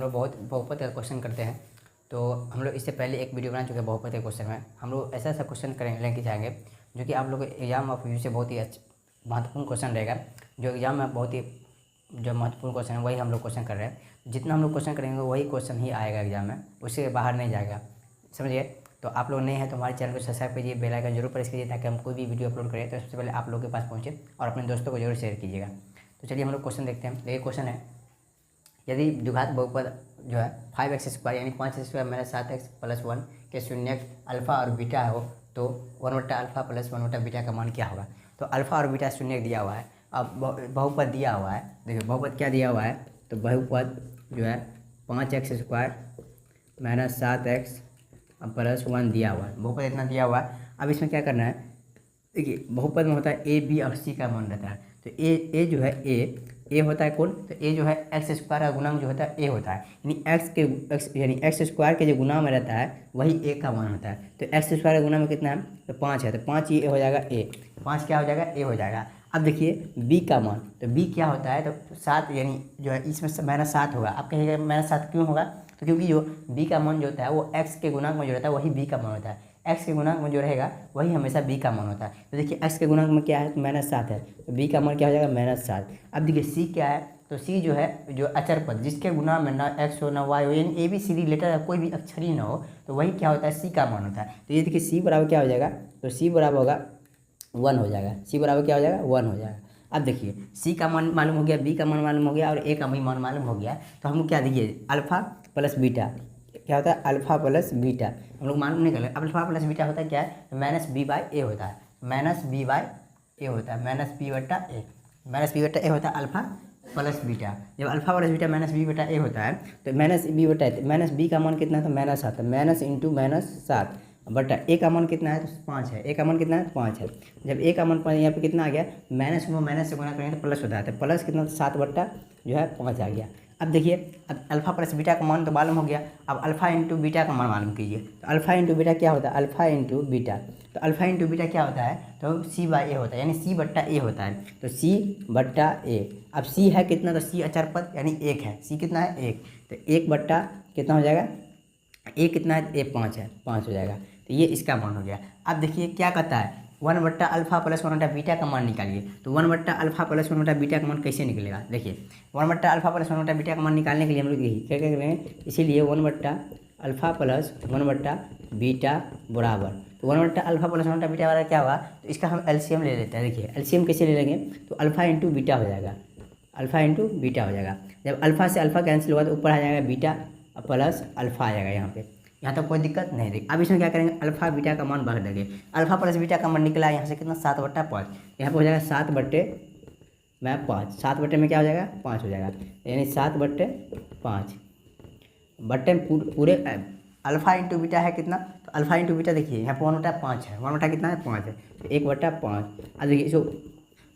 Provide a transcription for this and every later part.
लोग बहुत बहुपद का क्वेश्चन करते हैं। तो हम लोग इससे पहले एक वीडियो बना चुके हैं बहुपद के क्वेश्चन में। हम लोग ऐसा ऐसा क्वेश्चन करेंगे लेके जाएंगे जो कि आप लोग एग्जाम ऑफ यू से बहुत ही महत्वपूर्ण क्वेश्चन रहेगा। जो एग्जाम में बहुत ही जो महत्वपूर्ण क्वेश्चन है वही हम लोग क्वेश्चन कर रहे हैं। जितना हम लोग क्वेश्चन करेंगे वही क्वेश्चन ही आएगा एग्जाम में, उससे बाहर नहीं जाएगा, समझिए। तो आप लोग नए हैं तो हमारे चैनल को सब्सक्राइब कीजिए, बेल आइकन जरूर प्रेस कीजिए ताकि हम कोई भी वीडियो अपलोड करें तो सबसे पहले आप लोगों के पास पहुँचे, और अपने दोस्तों को जरूर शेयर कीजिएगा। तो चलिए हम लोग क्वेश्चन देखते हैं। ये क्वेश्चन है, यदि द्विघात बहुपद जो है 5x² यानी 5x² - 7x + 1 के शून्यक अल्फा और बीटा हो तो 1/α + 1/बीटा का मान क्या होगा। तो अल्फा और बीटा शून्यक दिया हुआ है। अब बहुपद दिया हुआ है, देखिए बहुपद क्या दिया हुआ है। तो बहुपद जो है 5x² - 7x + 1 दिया हुआ है। बहुपद इतना दिया हुआ है। अब इसमें क्या करना है, देखिए बहुपद में होता है ए बी और सी का मान रहता है। तो ए जो है ए होता है कौन, तो ए जो है x² का गुणांक जो होता है ए होता है, यानी x² के जो गुना में रहता है वही ए का मान होता है। तो x² का गुना में कितना है, तो 5 है, तो 5 ये हो जाएगा ए, 5 क्या हो जाएगा ए हो जाएगा। अब देखिए b का मान, तो b क्या होता है, तो 7 यानी जो है इसमें -7 होगा। आप कहिएगा -7 क्यों होगा, तो क्योंकि जो b का मान जो होता है वो x के गुणांक में जो रहता है वही b का मान होता है। x के गुणांक में जो रहेगा वही हमेशा b का मान होता है। तो देखिए x के गुणांक में क्या है, तो -7 है, तो b का मान क्या हो जाएगा -7। अब देखिए c क्या है, तो c जो है जो अचर पद जिसके गुना में ना x हो ना y हो, यानी ABCD लेटर कोई भी अक्षर ही ना हो, तो वही क्या होता है c का मान होता है। तो ये देखिए c बराबर क्या हो जाएगा, तो c बराबर होगा 1 हो जाएगा। c बराबर क्या हो जाएगा, 1 हो जाएगा। अब देखिए c का मान मालूम हो गया, b का मान मालूम हो गया और a का भी मान मालूम हो गया। तो हम क्या देखिए अल्फा प्लस बीटा क्या होता है, अल्फा प्लस बीटा हम लोग मालूम नहीं कर रहे। अल्फा प्लस बीटा होता है क्या है, -b/a होता है, -b/a होता है, -b/a, -b/a होता है अल्फा प्लस बीटा। जब अल्फा प्लस बीटा -b/a होता है तो -b का मान कितना है, तो -7 है, -7 बटा ए का मान कितना है, तो 5 है, ए का मान कितना है, 5 है। जब ए का मान 5 यहाँ पे कितना आ गया, माइनस को माइनस से गुना करेंगे तो प्लस होता है, तो प्लस कितना, 7 बट्टा जो है 5 आ गया। अब देखिए अब अल्फा प्लस बीटा का मान तो मालूम हो गया, अब अल्फा इंटू बीटा का मान मालूम कीजिए। तो अल्फा इंटू बीटा क्या होता है, अल्फा इंटू बीटा, तो अल्फा इंटू बीटा क्या होता है, तो c/a होता है, यानी c/a होता है, तो c/a। अब c है कितना, तो c अचर पद यानी 1 है, c कितना है 1, तो 1 बट्टा कितना हो जाएगा, ए कितना है, ए 5 है, 5 हो जाएगा। तो ये इसका मान हो गया। अब देखिए क्या कहता है, 1/α + 1/बीटा का मान निकालिए। तो 1/α + 1/बीटा का मान कैसे निकलेगा, देखिए 1/α + 1/बीटा का मान निकालने के लिए हम लोग यही क्या करेंगे, इसीलिए 1/α + 1/बीटा बराबर, तो 1/α + 1/बीटा वाला क्या हुआ, तो इसका हम एलसीएम ले लेते हैं। देखिए एलसीएम कैसे ले लेंगे, तो अल्फा इंटू बीटा हो जाएगा, अल्फा इंटू बीटा हो जाएगा। जब अल्फा से अल्फा कैंसिल हुआ तो ऊपर आ जाएगा बीटा प्लस अल्फा आ जाएगा यहाँ तक कोई दिक्कत नहीं देगी। अब इसमें क्या करेंगे, अल्फा बीटा का मान भर देंगे। अल्फा प्लस बीटा का मान निकला यहाँ से कितना, 7/5, यहाँ पर हो जाएगा 7/5, 7 बट्टे में क्या हो जाएगा, 5 हो जाएगा, यानी 7/5 बट्टे पूरे अल्फा इंटू बीटा है कितना, तो अल्फा इंटू बीटा देखिए यहाँ पर 1/5 है, 1 बटा कितना है, 5 है, तो 1/5। अब देखिए इसको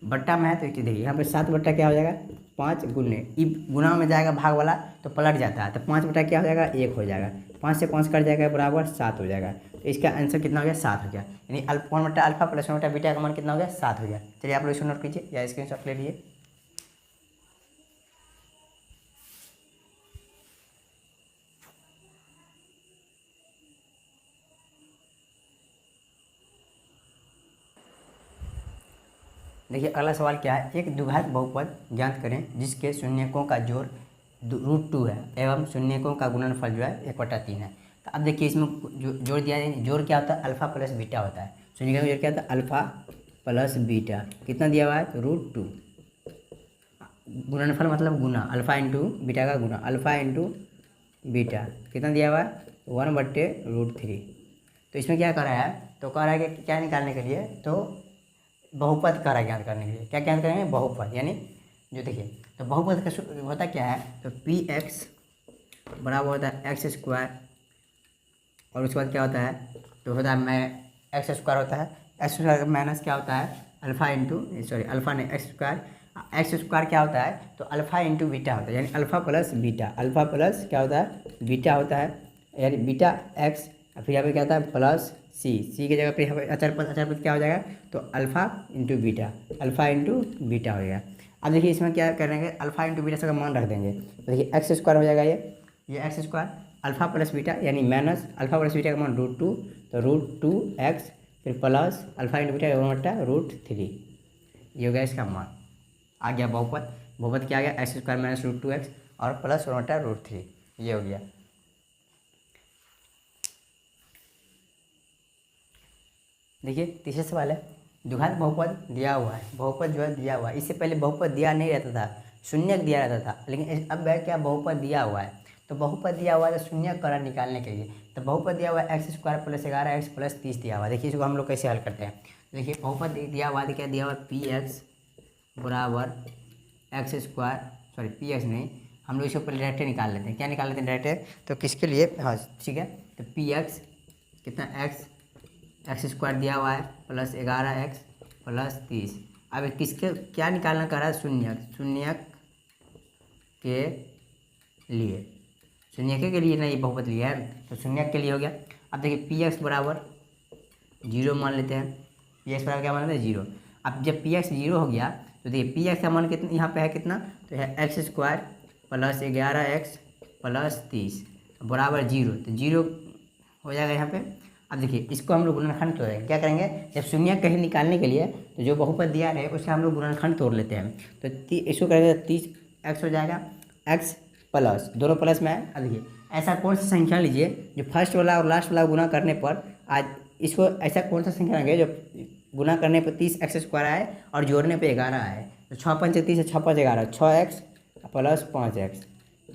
बट्टा में है तो देखिए यहाँ पे 7 बट्टा क्या हो जाएगा, 5 गुने, गुना में जाएगा भाग वाला तो पलट जाता है, तो 5 बटा क्या हो जाएगा, 1 हो जाएगा, 5 से 5 कट जाएगा बराबर 7 हो जाएगा। तो इसका आंसर कितना हो गया, 7 हो गया, यानी 1/α + 1/बीटा का मान कितना हो गया, 7 हो गया। चलिए आप लोग इसको नोट कीजिए या स्क्रीनशॉट ले लीजिए। देखिए अगला सवाल क्या है, एक द्विघात बहुपद ज्ञात करें जिसके शून्यकों का जोड़ √2 है एवं शून्यकों का गुणनफल जो है 1/3 है। तो अब देखिए इसमें जोड़ दिया है, जोड़ क्या होता है, अल्फा प्लस बीटा होता है। शून्यकों का जोड़ क्या होता है, अल्फा प्लस बीटा, कितना दिया हुआ है, तो √2। गुणनफल मतलब गुना, अल्फा इंटू बीटा का गुना, अल्फा इंटू बीटा कितना दिया हुआ है, 1/√3। तो इसमें क्या कर रहा है, तो कह रहा है कि क्या निकालने के लिए, तो बहुपद का ज्ञात करने के लिए क्या ज्ञात करेंगे, बहुपद, यानी जो देखिए तो बहुपद का होता क्या है, तो px बराबर होता है x² और उसके बाद क्या होता है, तो होता है x² होता है, x² माइनस क्या होता है, अल्फा इंटू अल्फा नहीं x² क्या होता है, तो अल्फा इंटू बीटा होता है, यानी alpha plus beta, alpha plus क्या होता है, बीटा होता है, यानी बीटा x, फिर यहाँ पे क्या होता है प्लस सी की जगह पे यहाँ पे अचर पद क्या हो जाएगा, तो alpha into beta, alpha into beta हो जाएगा। अब देखिए इसमें क्या करेंगे, अल्फा इंटू बीटा का मान रख देंगे, तो देखिए x² हो जाएगा ये, ये x square alpha plus beta यानी माइनस अल्फा प्लस बीटा का मान √2, तो √2x फिर प्लस अल्फा इंटू बीटा का मान होता है √3। ये हो गया इसका मान। आ गया बहुपद। बहुपद क्या आ गया, एक्स स्क्वायर माइनस √2x और प्लस होता है √3। ये हो गया। देखिए तीसरा सवाल है, द्विघात बहुपद दिया हुआ है। बहुपद जो है दिया हुआ है, इससे पहले बहुपद दिया नहीं रहता था, शून्यक दिया रहता था, लेकिन अब क्या बहुपद दिया हुआ है। तो बहुपद दिया हुआ है तो शून्यक करण निकालने के लिए तो बहुपद दिया हुआ है x square plus 11x plus 30 दिया हुआ है। देखिए इसको हम लोग कैसे हल करते हैं। देखिए बहुपद दिया हुआ है, क्या दिया हुआ है, पी एक्स बराबर x square, sorry P x नहीं, हम लोग इसको पहले डायरेक्ट निकाल लेते हैं। क्या निकाल लेते हैं डायरेक्ट, तो किसके लिए, हाँ ठीक है, तो पी एक्स कितना एक्स स्क्वायर दिया हुआ है प्लस 11x प्लस 30। अब किसके क्या निकालना कह रहा है, शून्यक के लिए, शून्यक के लिए नहीं बहुपद लिया है, तो शून्यक के लिए हो गया। अब देखिए पी एक्स बराबर 0 मान लेते हैं। पी एक्स बराबर क्या मान लेते हैं, 0। अब जब पी एक्स 0 हो गया तो देखिए पी एक्स का मान कितना यहाँ पे है, कितना, तो है x square plus 11x plus 30 बराबर 0, तो 0 हो जाएगा यहाँ पे। अब देखिए इसको हम लोग गुणनखंड तोड़ेंगे। क्या करेंगे, जब शून्यक कहीं निकालने के लिए तो जो बहुपद दिया है उससे हम लोग गुणनखंड तोड़ लेते हैं। तो इसको करेंगे 30x हो जाएगा, x प्लस दोनों प्लस में है। अब देखिए ऐसा कौन सा संख्या लीजिए जो फर्स्ट वाला और लास्ट वाला गुना करने पर आज इसको ऐसा कौन सा संख्या लगे जो गुना करने पर 30x स्क्वायर आए और जोड़ने पर 11 आए। तो 6 पंचे 30 है, 6 5 11, 6x प्लस 5x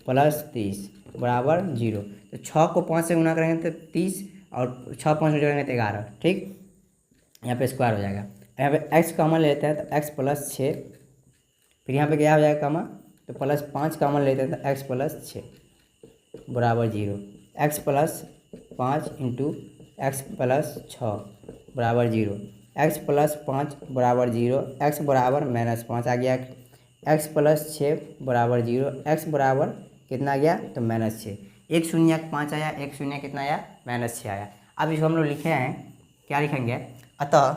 प्लस 30 बराबर 0। तो 6 को 5 से गुना करेंगे तो 30 और 6 5 में जोड़ेंगे तो 11, ठीक, यहाँ पे स्क्वायर हो जाएगा। यहाँ पे x कॉमन लेते हैं तो x प्लस 6, फिर यहाँ पे क्या हो जाएगा कॉमन, तो प्लस 5 कॉमन लेते हैं तो x प्लस 6 बराबर 0। x plus 5 into x plus 6 बराबर 0, x प्लस 5 बराबर 0, x बराबर -5 आ गया, x प्लस 6 बराबर 0, x बराबर कितना आ गया, तो -6। एक शून्यक 5 आया, एक शून्य कितना आया, -6 आया। अब इसको हम लोग लिखे हैं, क्या लिखेंगे, अतः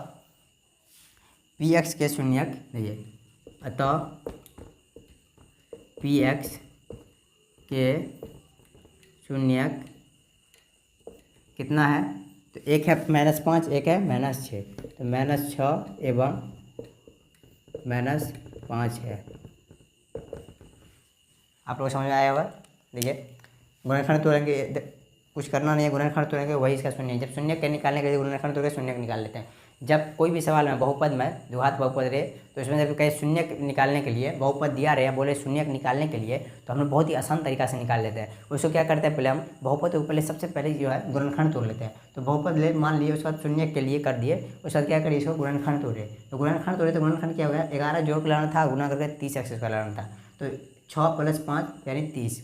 पी एक्स के शून्यक, देखिए अतः पी एक्स के शून्यक कितना है, तो एक है -5, एक है -6, तो -6 एवं -5 है। आप लोग समझ में आया होगा। देखिए गुणनखंड तोड़ेंगे, कुछ करना नहीं है, गुणनखंड तोड़ेंगे वही इसका शून्य है। जब शून्य के निकालने के लिए गुणनखंड तोड़ के शून्य निकाल लेते हैं। जब कोई भी सवाल में बहुपद में द्विघात बहुपद रहे तो इसमें जब कहीं शून्य निकालने के लिए बहुपद दिया रहे, बोले शून्य निकालने के लिए, तो हम लोग बहुत ही आसान तरीका से निकाल लेते हैं। उसको क्या करते हैं, पहले हम बहुपद को पहले सबसे पहले जो है गुणनखंड तोड़ लेते हैं। तो बहुपद ले मान लिए, उसके बाद शून्य के लिए कर दिए, उसके बाद क्या करिए, इसको गुणनखंड तोड़े। तो गुणनखंड तोड़े तो गुणनखंड क्या हो गया, 11 जोड़ के लाना था, गुना करके 30x स्क्वायर लाना था। तो 6 + 5 यानी 30,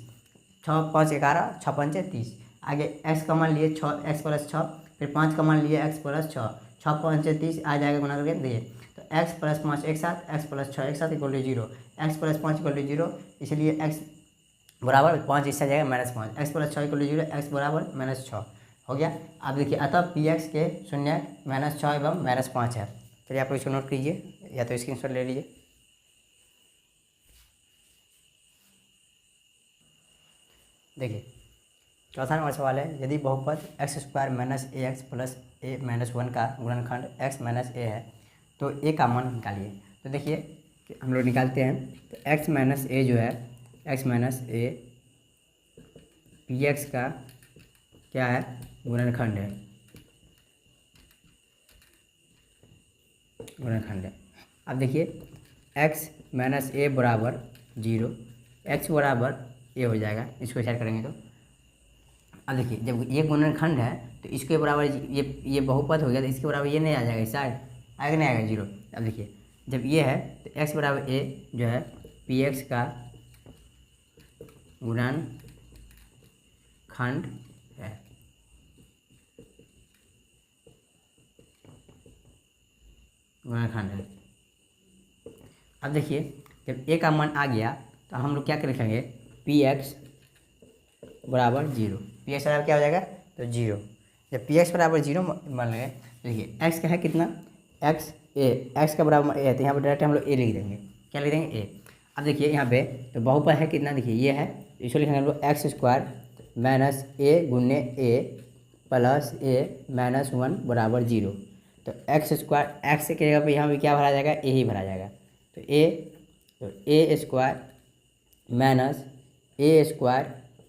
6 5 11, 6 पंचे 30। आगे x का मान लिए 6, x प्लस 6, फिर 5 का मान लिए x प्लस 6, 6 पंचे 30 आ जाएगा, गुना करके दिए। तो x प्लस 5 एक साथ, x प्लस 6 एक साथ equal to 0, x plus 5 equal to 0, इसलिए x बराबर 5 इससे आ जाएगा -5, x plus 6 equal to 0, x बराबर -6 हो गया। अब देखिए अतः पी एक्स के शून्य -6 एवं -5 है। चलिए आप इसको नोट कीजिए या तो स्क्रीनशॉट ले लीजिए। देखिए चौथा नंबर सवाल है, यदि बहुपद x square minus A x plus a minus 1 का गुणनखंड एक्स माइनस ए है तो ए का मान निकालिए। तो देखिए हम लोग निकालते हैं, तो एक्स माइनस ए जो है, x minus A P x का क्या है, गुणनखंड है, गुणनखंड है। अब देखिए एक्स माइनस ए बराबर 0, एक्स बराबर ए हो जाएगा, इसको ऐड करेंगे तो। अब देखिए जब ये गुणनखंड है तो इसके बराबर ये बहुपद हो गया, तो इसके बराबर ये नहीं आ जाएगा, इस साइड आएगा नहीं आएगा 0। अब देखिए जब ये है तो x बराबर a जो है पी एक्स का गुणनखंड है, गुणनखंड है। अब देखिए जब a का मान आ गया तो हम लोग क्या लिखेंगे, पी एक्स बराबर 0, पी एक्स बराबर क्या हो जाएगा, तो 0। जब पी एक्स बराबर 0 मान लेंगे, देखिए एक्स का है कितना, एक्स ए, एक्स का बराबर ए है तो यहाँ पर डायरेक्ट हम लोग ए लिख देंगे। क्या लिख देंगे, ए। अब देखिए यहाँ पे तो बहुपद है कितना, देखिए ये है इसको लिखेंगे हम लोग एक्स स्क्वायर माइनस ए गुने ए प्लस ए माइनस 1 बराबर 0। तो एक्स स्क्वायर एक्स की जगह पे यहाँ भी क्या भरा जाएगा, ए ही भरा जाएगा। तो a square minus a square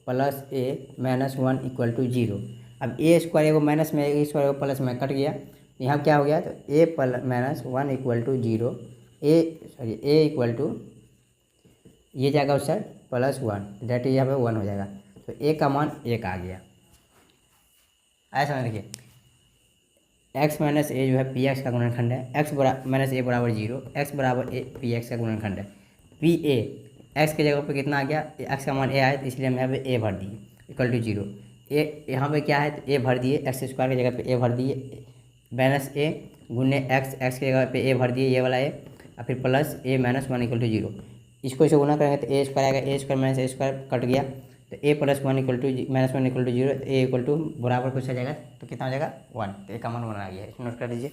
plus a minus 1 equal to 0। अब ए स्क्वायर एगो माइनस में ए स्क्वायर एगो प्लस में कट गया, यहाँ क्या हो गया, तो a plus minus 1 equal to 0। A equal to ये जाएगा उस साइड +1, डेट यहाँ पे 1 हो जाएगा। तो ए का मान 1 आ गया। ऐसा ना देखिए एक्स माइनस ए जो है पी एक्स का गुणनखंड है, एक्स माइनस ए बराबर 0, एक्स बराबर ए पी एक्स का गुणनखंड है। पी ए एक्स की जगह पे कितना आ गया, एक्स का मान ए आया, तो इसलिए हम यहाँ पे ए भर दिए इक्वल टू 0। ए यहाँ पे क्या है, तो ए भर दिए, एक्स स्क्वायर की जगह पे ए भर दिए, माइनस ए गुने एक्स की जगह पे ए भर दिए, ये वाला ए, और फिर plus a minus 1 equal to 0। इसको इसे गुना करेंगे तो ए स्क्वायर आएगा, a square minus a square cut गया, तो a plus 1 equal to minus 1 equal to 0, a equal to बराबर कुछ आ जाएगा, तो कितना हो जाएगा 1। तो ए का मान 1 आ गया है, इसको नोट कर लीजिए।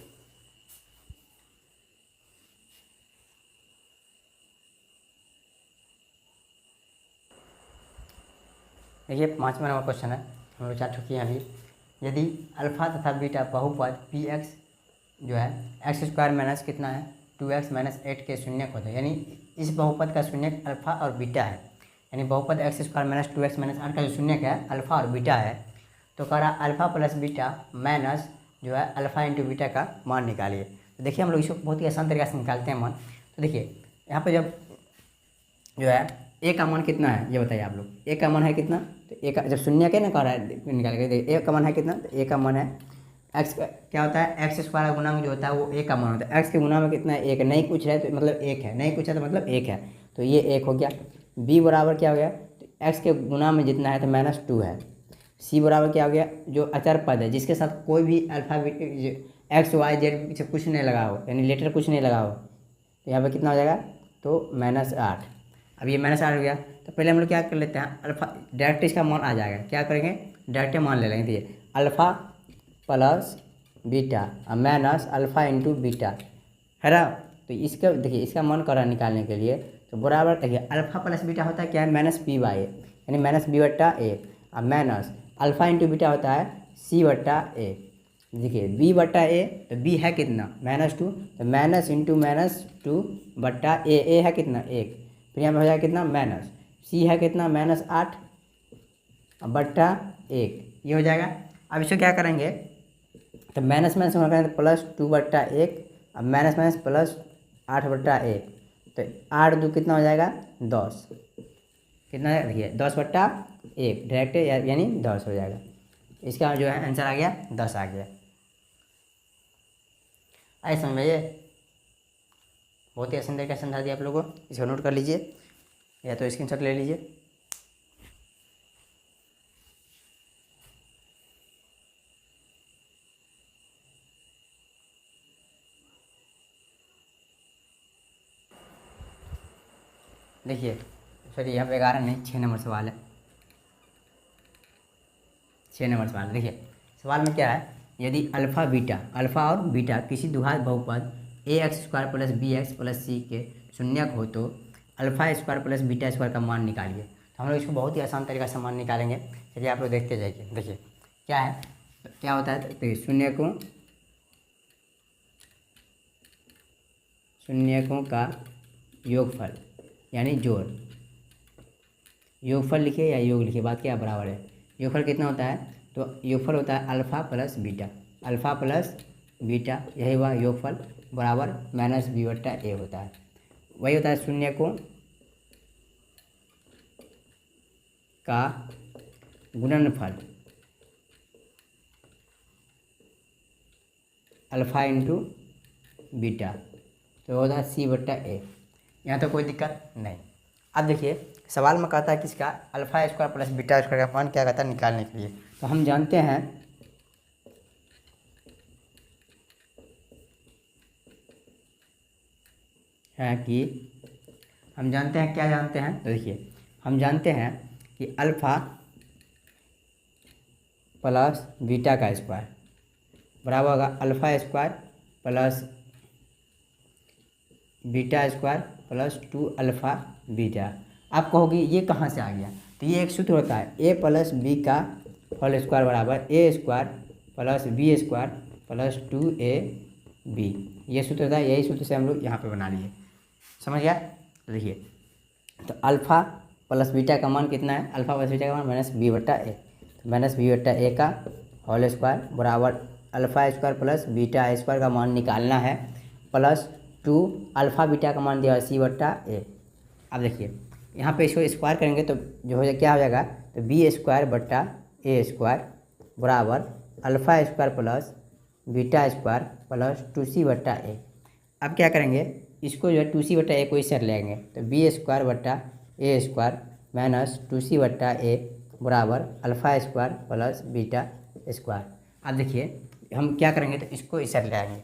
देखिए 5वां नंबर क्वेश्चन है, हम लोग चार ठुकी हैं अभी। यदि अल्फा तथा बीटा बहुपद पी एक्स जो है एक्स स्क्वायर माइनस कितना है 2x माइनस 8 के शून्यक होता है, यानी इस बहुपद का शून्यक अल्फा और बीटा है, यानी बहुपद x square minus 2x minus 8 का जो शून्यक है अल्फा और बीटा है, तो कह रहा अल्फा प्लस बीटा माइनस जो है अल्फा इंटू बीटा का मान निकालिए। तो देखिए हम लोग इसको बहुत ही आसान तरीके से निकालते हैं मान। तो देखिए यहाँ पर जब जो है ए का मान कितना है ये बताइए आप लोग, ए का मान है कितना, तो ए का जब शून्य के ना कह रहा है निकालेंगे, ए का मान है कितना, तो ए का मान है एक्स क्या होता है, एक्स स्क्वायर गुना में जो होता है वो ए का मान होता है, एक्स के गुना में कितना है, एक, नहीं कुछ है तो मतलब एक है, नहीं कुछ है तो मतलब एक है, तो ये एक हो गया। बी बराबर क्या हो गया, तो एक्स के गुना में जितना है तो माइनस 2 है। सी बराबर क्या हो गया, जो अचर पद है जिसके साथ कोई भी अल्फाबेट एक्स वाई जेड पीछे कुछ नहीं लगा हो, यानी लेटर कुछ नहीं लगा हो, तो यहाँ पर कितना हो जाएगा, तो -8। अब ये -8 हो गया, तो पहले हम लोग क्या कर लेते हैं, अल्फा डायरेक्ट इसका मान आ जाएगा, क्या करेंगे डायरेक्ट मान ले लेंगे। देखिए alpha plus beta minus alpha into beta है ना, तो इसका देखिए इसका मान करा निकालने के लिए, तो बराबर देखिए अल्फा प्लस बीटा होता है क्या है माइनस बी बाई ए, यानी माइनस बी बट्टा ए, और माइनस अल्फा इंटू बीटा होता है सी बट्टा ए। देखिए बी बट्टा ए, तो बी है कितना -2, तो माइनस इंटू -2 बट्टा ए है कितना 1, फिर यहाँ पर हो जाएगा कितना माइनस, सी है कितना -8 बट्टा 1, ये हो जाएगा। अब इसको क्या करेंगे, तो माइनस माइनस होना करेंगे तो +2 बट्टा 1, अब माइनस माइनस +8 बट्टा 1, तो 8 2 कितना हो जाएगा 10, कितना है देखिए 10 बट्टा 1 डायरेक्ट यानी 10 हो जाएगा। इसका जो है आंसर आ गया 10 आ गया। ऐसे समझिए बहुत ही आसान तरीके से समझा दिया आप लोगों को, इसको नोट कर लीजिए या तो स्क्रीनशॉट ले लीजिए। देखिए सॉरी यहाँ पे 11 नहीं 6 नंबर सवाल है, 6 नंबर सवाल। देखिए सवाल में क्या है, यदि अल्फ़ा और बीटा किसी द्विघात बहुपद a x square plus b x plus c के शून्यक हो तो alpha square plus beta square का मान निकालिए। तो हम लोग इसको बहुत ही आसान तरीका से मान निकालेंगे, चलिए आप लोग देखते जाइए। देखिए क्या है, तो क्या होता है, तो शून्यकों का योगफल यानी जोड़, योगफल लिखिए या योग लिखिए, बात क्या बराबर है। योगफल कितना होता है, तो योगफल होता है अल्फ़ा प्लस बीटा, यही हुआ योगफल बराबर -b बट्टा ए होता है। वही होता है शून्यकों का गुणनफल अल्फ़ा इंटू बीटा, तो होता है c बट्टा ए। यहाँ तो कोई दिक्कत नहीं। अब देखिए सवाल में कहता है किसका, alpha square plus beta square का मान क्या कहता है निकालने के लिए। तो हम जानते हैं क्या जानते हैं, तो देखिए हम जानते हैं कि अल्फ़ा प्लस बीटा का स्क्वायर बराबर होगा alpha square plus beta square plus 2 alpha beta. आप कहोगे ये कहाँ से आ गया, तो ये एक सूत्र होता है ए प्लस बी का होल स्क्वायर बराबर a square plus b square plus 2ab। ये सूत्र होता है, यही सूत्र से हम लोग यहाँ पे बना लिए। समझ गया? तो देखिए, तो अल्फ़ा प्लस बीटा का मान कितना है? अल्फ़ा प्लस बीटा का मान माइनस बी बट्टा ए। तो माइनस बी बट्टा ए का होल स्क्वायर बराबर alpha square plus beta square का मान निकालना है प्लस 2 अल्फ़ा बीटा का मान दिया है सी बट्टा ए। अब देखिए यहाँ पे इसको स्क्वायर करेंगे तो जो हो जाए क्या हो जाएगा? तो बी स्क्वायर बट्टा ए स्क्वायर बराबर alpha square plus beta square plus 2c बट्टा ए। अब क्या करेंगे? इसको जो है 2c बट्टा ए को इस साइड ले आएंगे तो बी स्क्वायर बट्टा ए स्क्वायर माइनस 2c बट्टा ए बराबर alpha square plus beta square. अब देखिए हम क्या करेंगे? तो इसको इस साइड ले आएंगे।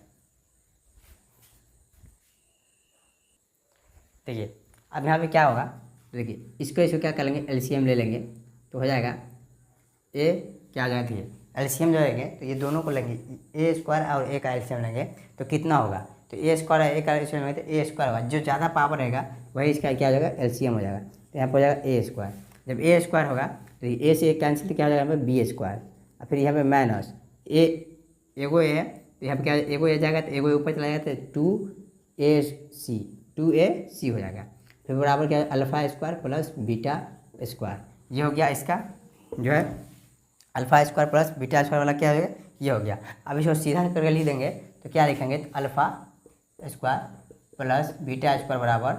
देखिए अब यहाँ पे क्या होगा? तो देखिए इसको क्या कर लेंगे? एलसीएम ले लेंगे तो हो जाएगा ए क्या आ जाएगा? देखिए एलसीएम जो लेंगे तो ये दोनों को लेंगे, ए स्क्वायर और ए का एलसीएम लेंगे तो कितना होगा? तो ए स्क्वायर और ए का एलसीएम लेंगे तो ए स्क्वायर होगा, जो ज़्यादा पावर रहेगा वही इसका क्या हो जाएगा? एलसीएम हो जाएगा। तो यहाँ पर हो जाएगा ए स्क्वायर। जब ए स्क्वायर होगा तो ए से ए कैंसिल तो क्या हो जाएगा? यहाँ पर बी स्क्वायर और फिर यहाँ पे माइनस ए एगो ए है तो यहाँ पे क्या एगो ए जाएगा तो एगो ऊपर चला जाएगा तो 2ac हो जाएगा। फिर बराबर क्या है? Alpha square plus beta square. ये हो गया इसका जो है alpha square plus beta square वाला क्या हो गया? ये हो गया। अब इसको सीधा करके लिख देंगे तो क्या लिखेंगे? तो alpha square plus beta square बराबर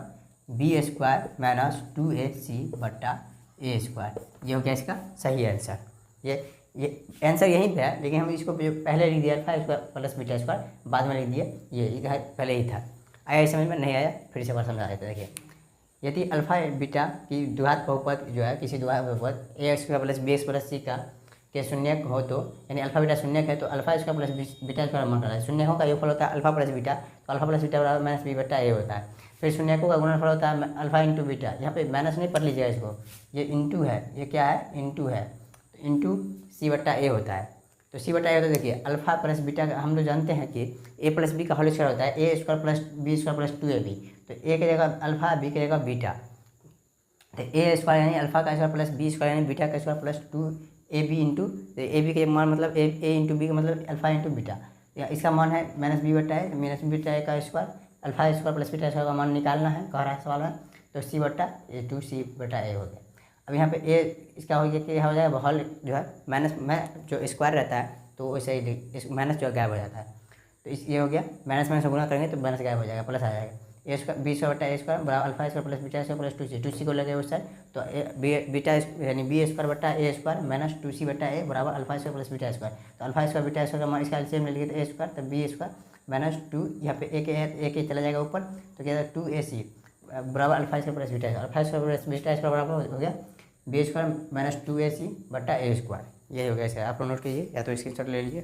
बी स्क्वायर माइनस 2ac बट्टा ए स्क्वायर। ये हो गया इसका सही आंसर। ये आंसर यहीं पे है, लेकिन हम इसको पहले लिख दिया alpha square plus beta square, बाद में लिख दिए ये पहले ही था। आया समझ में? नहीं आया फिर से बार समझा देते। देखिए यदि अल्फ़ा बीटा की द्विघात बहुपद जो है किसी द्विघात बहुपद a square plus b x plus c का के शून्यक हो तो यानी अल्फ़ा बीटा शून्यक है तो alpha square plus beta square मान है। शून्यकों का योगफल होता है अल्फ़ा प्लस बीटा, तो अल्फ़ा प्लस बीटा बराबर माइनस बी बट्टा ए होता है। फिर शून्यकों का गुणनफल होता है अल्फ़ा इंटू बीटा। यहाँ पे माइनस नहीं पढ़ लीजिएगा इसको, ये इंटू है, ये क्या है? इंटू है, तो इंटू सी बट्टा ए होता है। तो सी बटा ए होता है, देखिए अल्फ़ा प्लस बीटा का हम लोग जानते हैं कि ए प्लस बी का होल स्क्वायर होता है a square plus b square plus 2ab। तो ए की जगह अल्फ़ा, बी की जगह बीटा, तो ए स्क्वायर यानी अल्फ़ा का स्क्वायर प्लस बी स्क्वायर यानी बीटा का स्क्वायर प्लस 2ab इंटू, तो ए बी का मान मतलब ए इंटू बी का मतलब अल्फ़ा इंटू बीटा, या इसका मान है माइनस बी बट्टा है, माइनस बी बट्टा ए का square, alpha square plus beta square का मान निकालना है कह रहा है सवाल में। तो सी बट्टा ए 2c बट्टा ए हो गया। अब यहाँ पे ए इसका हो गया कि हो जाएगा होल जो है माइनस में जो स्क्वायर रहता है तो वैसे ही इस माइनस जो गायब हो जाता है। तो इस ये हो गया, माइनस माइनस गुणा करेंगे तो माइनस गायब हो जाएगा, प्लस आ जाएगा। ए स्क्वायर बी स्क्वायर बट्टा ए स्क्वायर बराबर alpha square plus beta square plus 2c को लगे उस साइड, तो बीटा यानी बी स्क्वायर बट्टा ए स्क्वायर माइनस 2c बट्टा ए बराबर alpha square plus beta square. तो अल्फ़ा स्क्वायर बीटा स्क्वायर का मान इसका एलसीएम ले लिए तो ए स्क्वायर, तो बी स्क्वायर माइनस 2 यहाँ पे एक चला जाएगा ऊपर तो क्या 2ac बराबर alpha square plus beta square, alpha square plus beta square बराबर हो गया बी स्क्वायर माइनस 2ac बट्टा ए स्क्वायर। यही हो गया इसका, आप लोग नोट कीजिए या तो स्क्रीनशॉट ले लीजिए।